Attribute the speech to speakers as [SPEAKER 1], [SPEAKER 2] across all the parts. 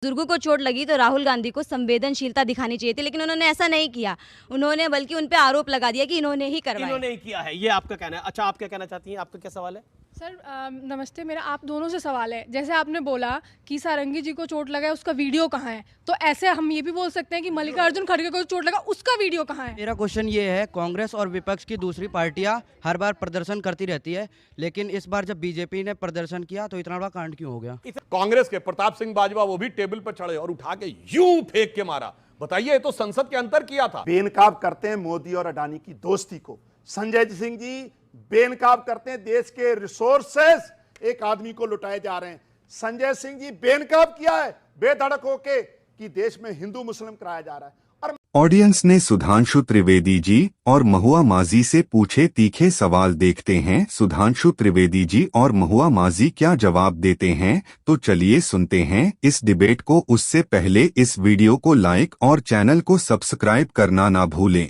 [SPEAKER 1] बुजुर्गों को चोट लगी तो राहुल गांधी को संवेदनशीलता दिखानी चाहिए थी, लेकिन उन्होंने ऐसा नहीं किया। उन्होंने बल्कि उन पे आरोप लगा दिया कि इन्होंने ही करवाया।
[SPEAKER 2] इन्होंने ही किया है, ये आपका कहना है। अच्छा, आप क्या कहना चाहती हैं? आपका क्या सवाल है?
[SPEAKER 3] सर नमस्ते, मेरा आप दोनों से सवाल है। जैसे आपने बोला कि सारंगी जी को चोट लगा है, उसका वीडियो कहाँ है, तो ऐसे हम ये भी बोल सकते हैं कि मल्लिकार्जुन खड़गे को चोट लगा, उसका वीडियो कहाँ है?
[SPEAKER 4] मेरा क्वेश्चन ये है, कांग्रेस और विपक्ष की दूसरी पार्टियां हर बार प्रदर्शन करती रहती है, लेकिन इस बार जब बीजेपी ने प्रदर्शन किया तो इतना बड़ा कांड क्यों हो गया?
[SPEAKER 5] कांग्रेस के प्रताप सिंह बाजवा वो भी टेबल पर चढ़े और उठा के यूं फेंक के मारा। बताइए, ये तो संसद के अंदर किया था।
[SPEAKER 6] बेनकाब करते हैं मोदी और अडानी की दोस्ती को। संजय सिंह जी बेनकाब करते हैं देश के रिसोर्सेस एक आदमी को लुटाए जा रहे हैं। संजय सिंह जी बेनकाब किया है बेधड़क होके कि देश में हिंदू मुस्लिम कराया जा रहा है। और
[SPEAKER 7] ऑडियंस ने सुधांशु त्रिवेदी जी और महुआ माजी से पूछे तीखे सवाल। देखते हैं सुधांशु त्रिवेदी जी और महुआ माजी क्या जवाब देते हैं। तो चलिए सुनते हैं इस डिबेट को। उससे पहले इस वीडियो को लाइक और चैनल को सब्सक्राइब करना ना भूलें।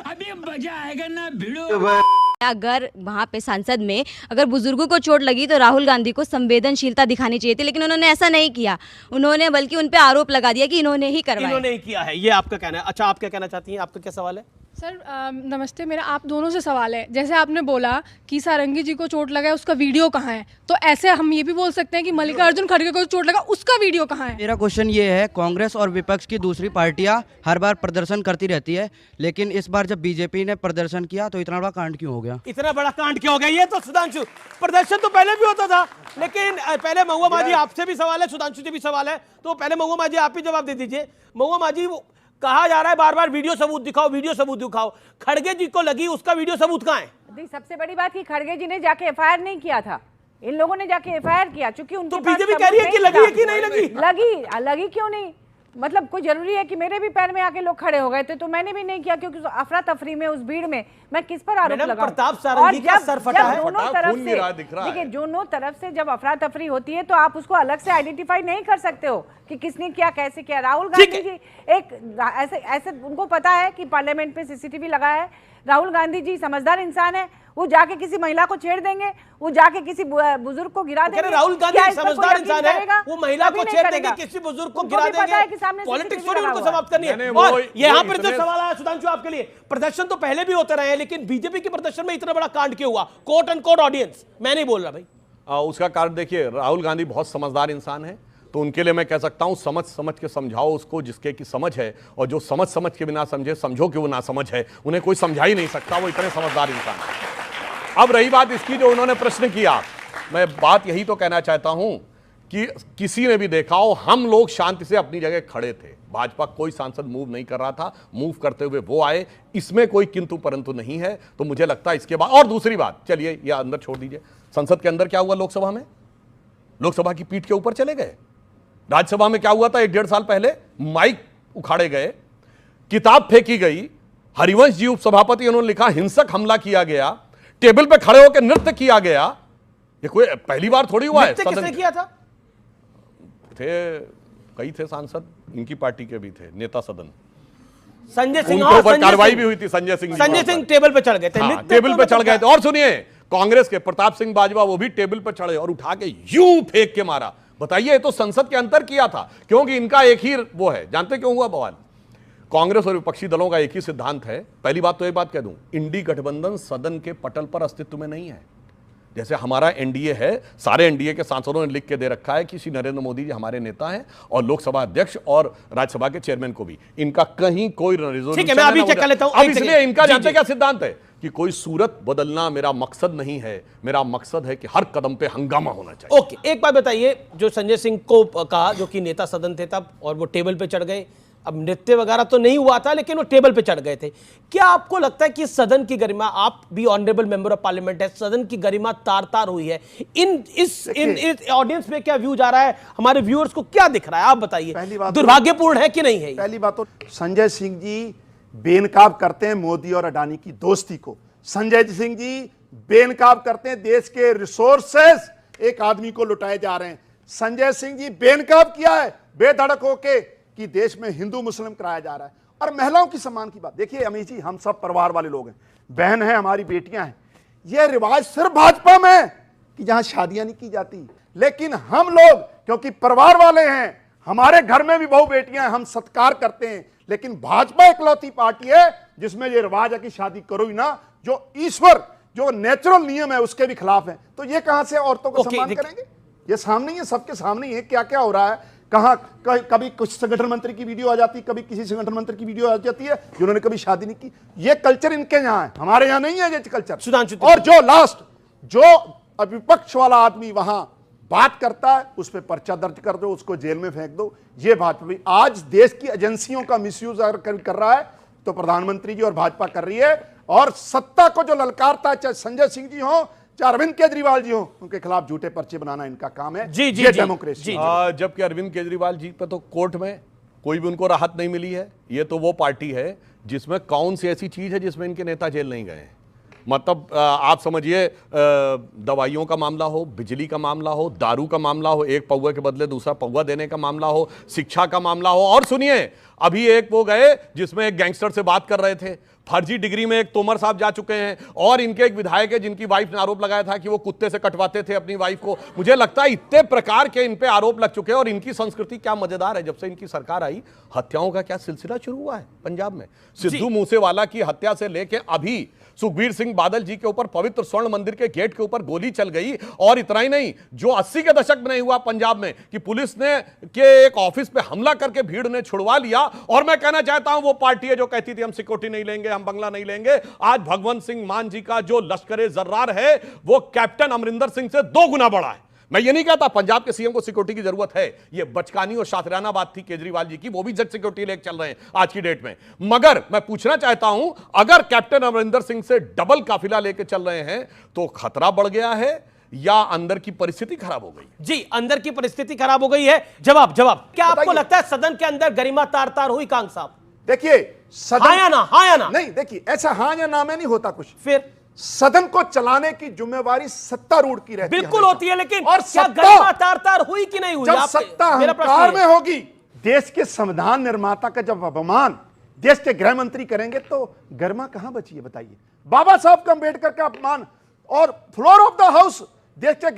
[SPEAKER 8] अभी मजा आएगा ना भिड़ो।
[SPEAKER 1] अगर वहाँ पे संसद में अगर बुजुर्गों को चोट लगी तो राहुल गांधी को संवेदनशीलता दिखानी चाहिए थी, लेकिन उन्होंने ऐसा नहीं किया। उन्होंने बल्कि उन पे आरोप लगा दिया कि इन्होंने ही करवाया।
[SPEAKER 2] इन्होंने ही किया है, ये आपका कहना है। अच्छा, आप क्या कहना चाहती हैं? आपका क्या सवाल है?
[SPEAKER 3] सर नमस्ते, मेरा आप दोनों से सवाल है। जैसे आपने बोला कि सारंगी जी को चोट लगा है, उसका वीडियो कहाँ है, तो ऐसे हम ये भी बोल सकते हैं कि मल्लिकार्जुन खड़गे को चोट लगा, उसका वीडियो कहाँ है?
[SPEAKER 4] मेरा क्वेश्चन ये है, कांग्रेस और विपक्ष की दूसरी पार्टियां हर बार प्रदर्शन करती रहती है, लेकिन इस बार जब बीजेपी ने प्रदर्शन किया तो इतना बड़ा कांड क्यों हो गया?
[SPEAKER 2] इतना बड़ा कांड क्यों हो गया? ये तो सुधांशु, प्रदर्शन तो पहले भी होता था, लेकिन पहले महुआ माजी आपसे भी सवाल है, सुधांशु से भी सवाल है, तो पहले महुआ माजी आप ही जवाब दे दीजिए। महुआ माजी, कहा जा रहा है बार बार वीडियो सबूत दिखाओ, वीडियो सबूत दिखाओ। खड़गे जी को लगी, उसका वीडियो सबूत कहाँ है?
[SPEAKER 9] सबसे बड़ी बात कि खड़गे जी ने जाके एफआईआर नहीं किया था, इन लोगों ने जाके एफआईआर किया, क्योंकि उनके
[SPEAKER 2] तो बीजेपी कह रही है कि लगी है कि नहीं लगी?
[SPEAKER 9] लगी क्यों नहीं? मतलब कोई जरूरी है कि मेरे भी पैर में आके लोग खड़े हो गए थे तो मैंने भी नहीं किया, क्योंकि अफरा तफरी में उस भीड़ में मैं किस पर आरोप लगाऊं?
[SPEAKER 2] प्रताप सारंगी का सर फटा है।
[SPEAKER 9] दोनों तरफ से देखिए, दोनों तरफ से जब अफरा तफरी होती है तो आप उसको अलग से आइडेंटिफाई नहीं कर सकते हो कि किसने किया, कैसे किया। राहुल गांधी जी एक ऐसे उनको पता है कि पार्लियामेंट पे सीसीटीवी लगा है। राहुल गांधी जी समझदार इंसान है, वो जाके किसी महिला को छेड़ देंगे, वो जाके किसी बुजुर्ग को गिरा देंगे।
[SPEAKER 2] राहुल गांधी समझदार इंसान है, वो महिला को छेड़ देंगे, किसी बुजुर्ग को गिरा देंगे। पॉलिटिक्स थोड़ी उनको समाप्त करनी है। और यहाँ पर जो सवाल आया सुधांशु आपके लिए, प्रदर्शन तो पहले भी होते रहे हैं, लेकिन बीजेपी के प्रदर्शन में इतना बड़ा कांड क्यों हुआ? कोट एंड कोट ऑडियंस, मैं नहीं बोल रहा भाई।
[SPEAKER 5] उसका कारण देखिए, राहुल गांधी बहुत समझदार इंसान है, तो उनके लिए मैं कह सकता हूं समझ समझ के समझाओ उसको जिसके की समझ है, और जो समझ समझ के बिना समझे समझो कि वो ना समझ है, उन्हें कोई समझा ही नहीं सकता, वो इतने समझदार इंसान है। अब रही बात इसकी जो उन्होंने प्रश्न किया, मैं बात यही तो कहना चाहता हूं कि किसी ने भी देखा हो, हम लोग शांति से अपनी जगह खड़े थे, भाजपा कोई सांसद मूव नहीं कर रहा था, मूव करते हुए वो आए, इसमें कोई किंतु परंतु नहीं है। तो मुझे लगता है इसके बाद, और दूसरी बात, चलिए ये अंदर छोड़ दीजिए, संसद के अंदर क्या हुआ? लोकसभा में, लोकसभा की पीठ के ऊपर चले गए। राज्यसभा में क्या हुआ था 1-1.5 साल पहले? माइक उखाड़े गए, किताब फेंकी गई, हरिवंश जी उपसभापति उन्होंने लिखा हिंसक हमला किया गया, टेबल पे खड़े होकर नृत्य किया गया। ये कोई पहली बार थोड़ी हुआ है।
[SPEAKER 2] किसने किया था?
[SPEAKER 5] कई थे सांसद, इनकी पार्टी के भी थे, नेता सदन।
[SPEAKER 2] संजय सिंह
[SPEAKER 5] उनके ऊपर कार्रवाई भी हुई थी। संजय सिंह
[SPEAKER 2] टेबल पे चढ़ गए थे।
[SPEAKER 5] टेबल पे चढ़ गए थे। और सुनिए, कांग्रेस के प्रताप सिंह बाजवा वो भी टेबल पर चढ़े और उठा के यूं फेंक के मारा। बताइए, ये तो संसद के अंदर किया था, क्योंकि इनका एक ही वो है। जानते क्यों हुआ बवाल? कांग्रेस और विपक्षी दलों का एक ही सिद्धांत है। पहली बात तो एक बात कह दूं, इंडी गठबंधन सदन के पटल पर अस्तित्व में नहीं है। जैसे हमारा एनडीए है, सारे एनडीए के सांसदों ने लिख के दे रखा है कि श्री नरेंद्र मोदी जी हमारे नेता हैं, और लोकसभा अध्यक्ष और राज्यसभा के चेयरमैन को भी। इनका कहीं कोई
[SPEAKER 2] रिजोल्यूशन नहीं है।
[SPEAKER 5] इसलिए इनका जानते क्या सिद्धांत है कि कोई सूरत बदलना मेरा मकसद नहीं है, मेरा मकसद है कि हर कदम पे हंगामा होना चाहिए।
[SPEAKER 2] ओके, एक बात बताइए, जो संजय सिंह को कहा, जो कि नेता सदन थे तब, और वो टेबल पे चढ़ गए, अब नृत्य वगैरह तो नहीं हुआ था, लेकिन वो टेबल पे चढ़ गए थे। क्या आपको लगता है कि सदन की गरिमा, आप भी ऑनरेबल मेंबर ऑफ पार्लियामेंट है, सदन की गरिमा तार तार हुई है? इस ऑडियंस में क्या व्यू जा रहा है? हमारे व्यूअर्स को क्या दिख रहा है, आप बताइए। दुर्भाग्यपूर्ण है कि नहीं है?
[SPEAKER 6] पहली बात तो संजय सिंह जी बेनकाब करते हैं मोदी और अडानी की दोस्ती को। संजय सिंह जी बेनकाब करते हैं देश के रिसोर्सेस एक आदमी को लुटाए जा रहे हैं। संजय सिंह जी बेनकाब किया है बेधड़क होके कि देश में हिंदू मुस्लिम कराया जा रहा है। और महिलाओं की सम्मान की बात देखिए, अमित जी, हम सब परिवार वाले लोग हैं, बहन हैं, हमारी बेटियां हैं। यह रिवाज सिर्फ भाजपा में है कि जहां शादियां नहीं की जाती, लेकिन हम लोग क्योंकि परिवार वाले हैं, हमारे घर में भी बहू बेटियां हैं, हम सत्कार करते हैं। लेकिन भाजपा इकलौती पार्टी है जिसमें ये रिवाज है कि शादी करो ही ना, जो ईश्वर, जो नेचुरल नियम है उसके भी खिलाफ है। तो ये कहां से औरतों को सम्मान करेंगे? ये सामने ही है, सबके सामने ही है क्या क्या हो रहा है। कभी कुछ संगठन मंत्री की वीडियो आ जाती है, कभी किसी संगठन मंत्री की वीडियो आ जाती है जिन्होंने कभी शादी नहीं की। ये कल्चर इनके यहाँ है, हमारे यहाँ नहीं है ये कल्चर। और जो लास्ट जो विपक्ष वाला आदमी वहां बात करता है उस पर पर्चा दर्ज कर दो, उसको जेल में फेंक दो। ये भाजपा आज देश की एजेंसियों का मिसयूज अगर कर रहा है तो प्रधानमंत्री जी और भाजपा कर रही है। और सत्ता को जो ललकारता है, चाहे संजय सिंह जी हो चाहे अरविंद केजरीवाल जी हो, उनके खिलाफ झूठे पर्चे बनाना इनका काम है।
[SPEAKER 2] जी,
[SPEAKER 6] ये डेमोक्रेसी।
[SPEAKER 5] जबकि अरविंद केजरीवाल जी पे तो कोर्ट में कोई भी उनको राहत नहीं मिली है। ये तो वो पार्टी है जिसमें कौन सी ऐसी चीज है जिसमें इनके नेता जेल नहीं गए हैं। मतलब आप समझिए, दवाइयों का मामला हो, बिजली का मामला हो, दारू का मामला हो, एक पौवा के बदले दूसरा पौवा देने का मामला हो, शिक्षा का मामला हो। और सुनिए, अभी एक वो गए जिसमें एक गैंगस्टर से बात कर रहे थे, फर्जी डिग्री में एक तोमर साहब जा चुके हैं। और इनके एक विधायक है जिनकी वाइफ ने आरोप लगाया था कि वो कुत्ते से कटवाते थे अपनी वाइफ को। मुझे लगता है इतने प्रकार के इन पे आरोप लग चुके हैं। और इनकी संस्कृति क्या मजेदार है, जब से इनकी सरकार आई हत्याओं का क्या सिलसिला शुरू हुआ है पंजाब में। सिद्धू मूसेवाला की हत्या से लेके अभी सुखबीर सिंह बादल जी के ऊपर पवित्र स्वर्ण मंदिर के गेट के ऊपर गोली चल गई। और इतना ही नहीं, जो 80 के दशक में नहीं हुआ पंजाब में कि पुलिस ने के एक ऑफिस पे हमला करके भीड़ ने छुड़वा लिया। और मैं कहना चाहता हूं, वो पार्टी है जो कहती थी हम सिक्योरिटी नहीं लेंगे, हम बंगला नहीं लेंगे, आज भगवंत सिंह मान जी का जो लश्कर जर्रार है वो कैप्टन अमरिंदर सिंह से 2 गुना बड़ा है। मैं ये नहीं कहता पंजाब के सीएम को सिक्योरिटी की जरूरत है, ये बचकानी और शातिराना बात थी केजरीवाल जी की, वो भी जज सिक्योरिटी लेके चल रहे हैं आज की डेट में। मगर मैं पूछना चाहता हूं, अगर कैप्टन अमरिंदर सिंह से डबल काफिला लेके चल रहे हैं तो खतरा बढ़ गया है या अंदर की परिस्थिति खराब हो गई?
[SPEAKER 2] जी, अंदर की परिस्थिति खराब हो गई है। जवाब क्या आपको लगता है सदन के अंदर गरिमा तार तार हुई? कांग साहब
[SPEAKER 6] देखिए,
[SPEAKER 2] हाँ या ना?
[SPEAKER 6] नहीं, देखिए ऐसा हाँ या ना में नहीं होता कुछ।
[SPEAKER 2] फिर
[SPEAKER 6] सदन को चलाने की जिम्मेवारी सत्तारूढ़ की रहती है,
[SPEAKER 2] बिल्कुल होती है। लेकिन
[SPEAKER 6] और
[SPEAKER 2] क्या गरिमा तार तार हुई कि नहीं हुई?
[SPEAKER 6] जब सत्ता अहंकार में होगी, देश के संविधान निर्माता का जब अपमान देश के गृह मंत्री करेंगे तो गरिमा कहां बची है बताइए? बाबा साहब का अम्बेडकर का अपमान और फ्लोर ऑफ द हाउस देश के